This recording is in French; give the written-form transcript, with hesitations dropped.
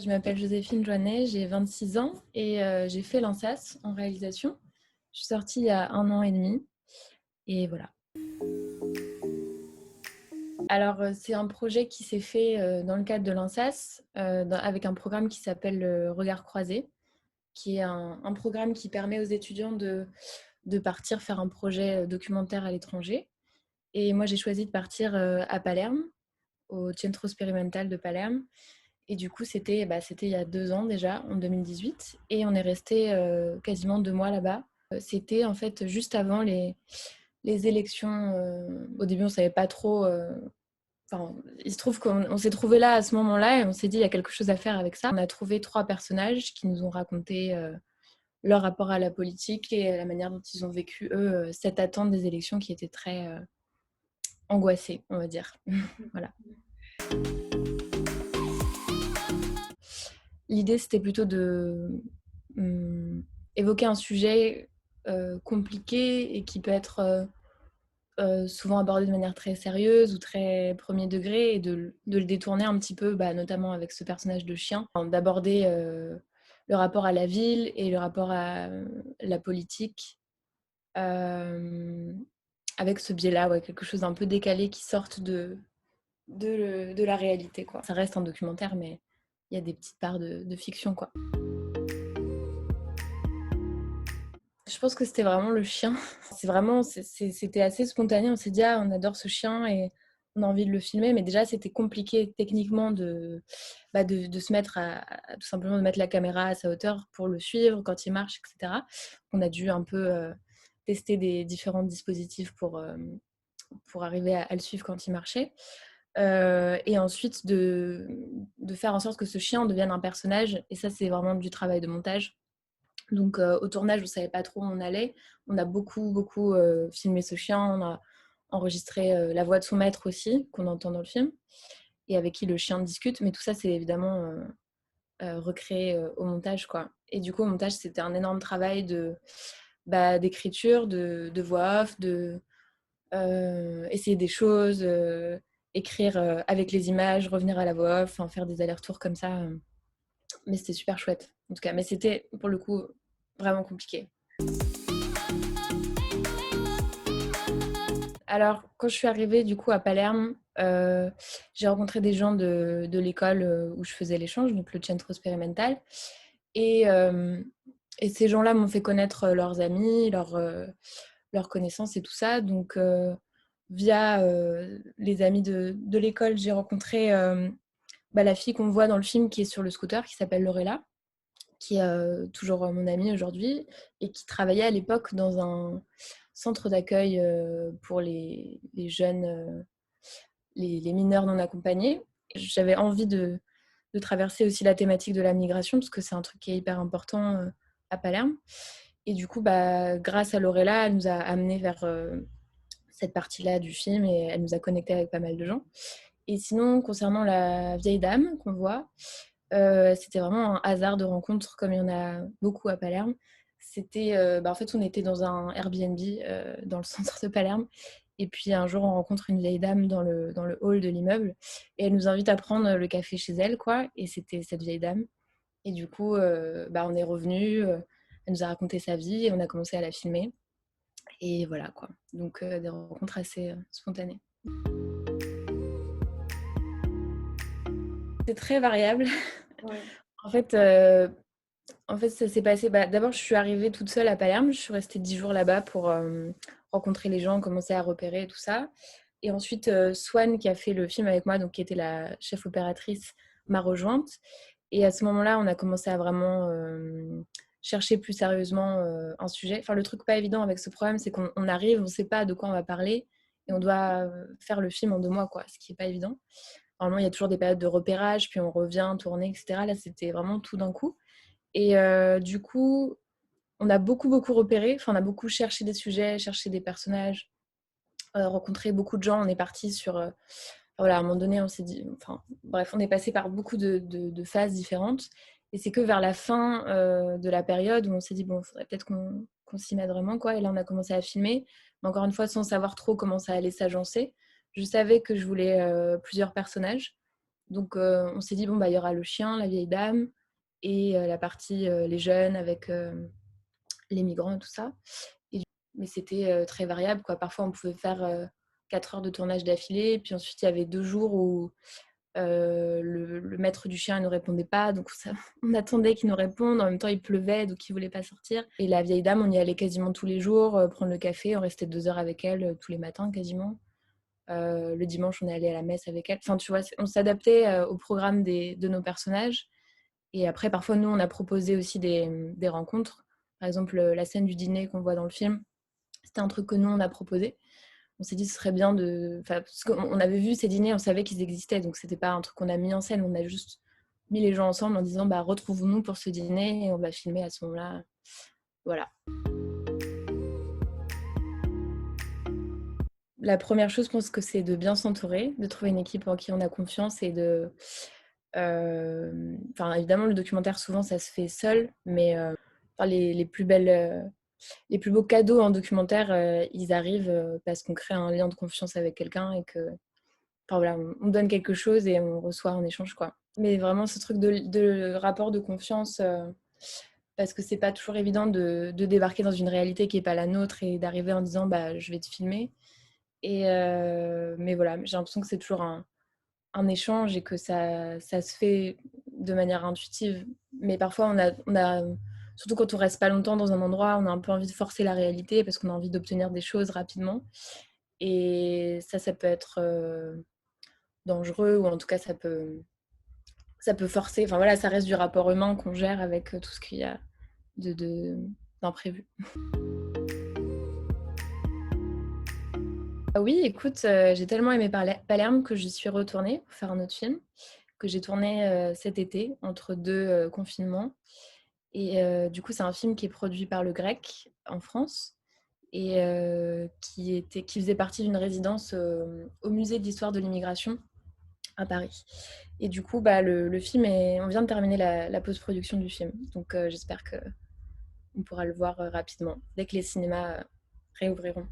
Je m'appelle Joséphine Joannet, j'ai 26 ans et j'ai fait l'ANSAS en réalisation. Je suis sortie il y a 1 an et demi et voilà. Alors, c'est un projet qui s'est fait dans le cadre de l'ANSAS avec un programme qui s'appelle le Regard croisé, qui est un programme qui permet aux étudiants de partir faire un projet documentaire à l'étranger. Et moi, j'ai choisi de partir à Palerme, au Centro Sperimentale de Palerme. Et du coup, c'était il y a 2 ans déjà, en 2018. Et on est resté quasiment 2 mois là-bas. C'était en fait juste avant les élections. Au début, on ne savait pas trop. Enfin, il se trouve qu'on s'est trouvé là à ce moment-là et on s'est dit il y a quelque chose à faire avec ça. On a trouvé 3 personnages qui nous ont raconté leur rapport à la politique et la manière dont ils ont vécu, eux, cette attente des élections qui était très angoissée, on va dire. Voilà. L'idée, c'était plutôt de évoquer un sujet compliqué et qui peut être souvent abordé de manière très sérieuse ou très premier degré et de le détourner un petit peu, notamment avec ce personnage de chien, d'aborder le rapport à la ville et le rapport à la politique avec ce biais-là, ouais, quelque chose d'un peu décalé qui sorte de la réalité, quoi. Ça reste un documentaire, mais il y a des petites parts de fiction, quoi. Je pense que c'était vraiment le chien. C'était assez spontané. On s'est dit, ah, on adore ce chien et on a envie de le filmer. Mais déjà, c'était compliqué techniquement de se mettre tout simplement de mettre la caméra à sa hauteur pour le suivre quand il marche, etc. On a dû un peu tester des différents dispositifs pour arriver à le suivre quand il marchait. Et ensuite, de faire en sorte que ce chien devienne un personnage. Et ça, c'est vraiment du travail de montage. Donc au tournage, on ne savait pas trop où on allait. On a beaucoup, beaucoup filmé ce chien. On a enregistré la voix de son maître aussi, qu'on entend dans le film, et avec qui le chien discute. Mais tout ça, c'est évidemment recréé au montage, quoi. Et du coup, au montage, c'était un énorme travail d'écriture, de voix off, essayer des choses, écrire avec les images, revenir à la voix off, faire des allers-retours comme ça. Mais c'était super chouette, en tout cas. Mais c'était, pour le coup, vraiment compliqué. Alors, quand je suis arrivée du coup à Palerme, j'ai rencontré des gens de l'école où je faisais l'échange, donc le Centro Sperimental. Et, euh, et ces gens-là m'ont fait connaître leurs amis, leurs connaissances et tout ça. Donc, via les amis de l'école, j'ai rencontré la fille qu'on voit dans le film qui est sur le scooter, qui s'appelle Lorella, qui est toujours mon amie aujourd'hui et qui travaillait à l'époque dans un centre d'accueil pour les jeunes, les mineurs non accompagnés. J'avais envie de traverser aussi la thématique de la migration parce que c'est un truc qui est hyper important à Palerme. Et du coup, grâce à Lorella, elle nous a amenés vers cette partie-là du film et elle nous a connectés avec pas mal de gens. Et sinon, concernant la vieille dame qu'on voit, c'était vraiment un hasard de rencontre, comme il y en a beaucoup à Palerme. C'était, en fait, on était dans un Airbnb dans le centre de Palerme. Et puis un jour, on rencontre une vieille dame dans le hall de l'immeuble. Et elle nous invite à prendre le café chez elle, quoi. Et c'était cette vieille dame. Et du coup, on est revenu. Elle nous a raconté sa vie et on a commencé à la filmer. Et voilà, quoi. Donc, des rencontres assez spontanées. C'est très variable. Ouais. En fait, ça s'est passé. D'abord, je suis arrivée toute seule à Palerme. Je suis restée 10 jours là-bas pour rencontrer les gens, commencer à repérer et tout ça. Et ensuite, Swan, qui a fait le film avec moi, donc qui était la chef opératrice, m'a rejointe. Et à ce moment-là, on a commencé à vraiment chercher plus sérieusement un sujet. Enfin, le truc pas évident avec ce problème, c'est qu'on arrive, on ne sait pas de quoi on va parler, et on doit faire le film en 2 mois, quoi, ce qui n'est pas évident. Normalement, il y a toujours des périodes de repérage, puis on revient tourner, etc. Là, c'était vraiment tout d'un coup. Et du coup, on a beaucoup, beaucoup repéré. Enfin, on a beaucoup cherché des sujets, cherché des personnages, rencontré beaucoup de gens. On est parti sur... voilà, à un moment donné, on s'est dit... Enfin, bref, on est passé par beaucoup de phases différentes. Et c'est que vers la fin de la période où on s'est dit, bon, il faudrait peut-être qu'on s'y mette vraiment, quoi. Et là, on a commencé à filmer. Mais encore une fois, sans savoir trop comment ça allait s'agencer. Je savais que je voulais plusieurs personnages. Donc on s'est dit, bon, bah, il y aura le chien, la vieille dame, et la partie les jeunes avec les migrants et tout ça. Et, mais c'était très variable, quoi. Parfois, on pouvait faire 4 heures de tournage d'affilée, puis ensuite, il y avait 2 jours où le maître du chien ne nous répondait pas, donc ça, on attendait qu'il nous réponde. En même temps, il pleuvait, donc il voulait pas sortir. Et la vieille dame, on y allait quasiment tous les jours prendre le café. On restait 2 heures avec elle tous les matins quasiment. Le dimanche, on est allé à la messe avec elle. Enfin, tu vois, on s'adaptait au programme de nos personnages. Et après, parfois, nous, on a proposé aussi des rencontres. Par exemple, la scène du dîner qu'on voit dans le film, c'était un truc que nous, on a proposé. On s'est dit ce serait bien de... Enfin, parce qu'on avait vu ces dîners, on savait qu'ils existaient, donc c'était pas un truc qu'on a mis en scène, on a juste mis les gens ensemble en disant bah retrouvons-nous pour ce dîner et on va filmer à ce moment-là. Voilà. La première chose, je pense que c'est de bien s'entourer, de trouver une équipe en qui on a confiance et de... Enfin, évidemment, le documentaire, souvent, ça se fait seul, mais enfin, les plus belles... les plus beaux cadeaux en documentaire, ils arrivent parce qu'on crée un lien de confiance avec quelqu'un et que enfin voilà, on donne quelque chose et on reçoit en échange, quoi. Mais vraiment ce truc de rapport de confiance, parce que c'est pas toujours évident de débarquer dans une réalité qui est pas la nôtre et d'arriver en disant bah je vais te filmer. Et mais voilà, j'ai l'impression que c'est toujours un échange et que ça se fait de manière intuitive. Mais parfois on a surtout quand on reste pas longtemps dans un endroit, on a un peu envie de forcer la réalité parce qu'on a envie d'obtenir des choses rapidement. Et ça peut être dangereux ou en tout cas ça peut forcer. Enfin voilà, ça reste du rapport humain qu'on gère avec tout ce qu'il y a d'imprévu. Ah oui, écoute, j'ai tellement aimé Palerme que j'y suis retournée pour faire un autre film que j'ai tourné cet été entre deux confinements. Et du coup, c'est un film qui est produit par Le Grec en France et qui faisait partie d'une résidence au musée d'histoire de l'immigration à Paris. Et du coup, bah, le film on vient de terminer la post-production du film. Donc j'espère qu'on pourra le voir rapidement, dès que les cinémas réouvriront.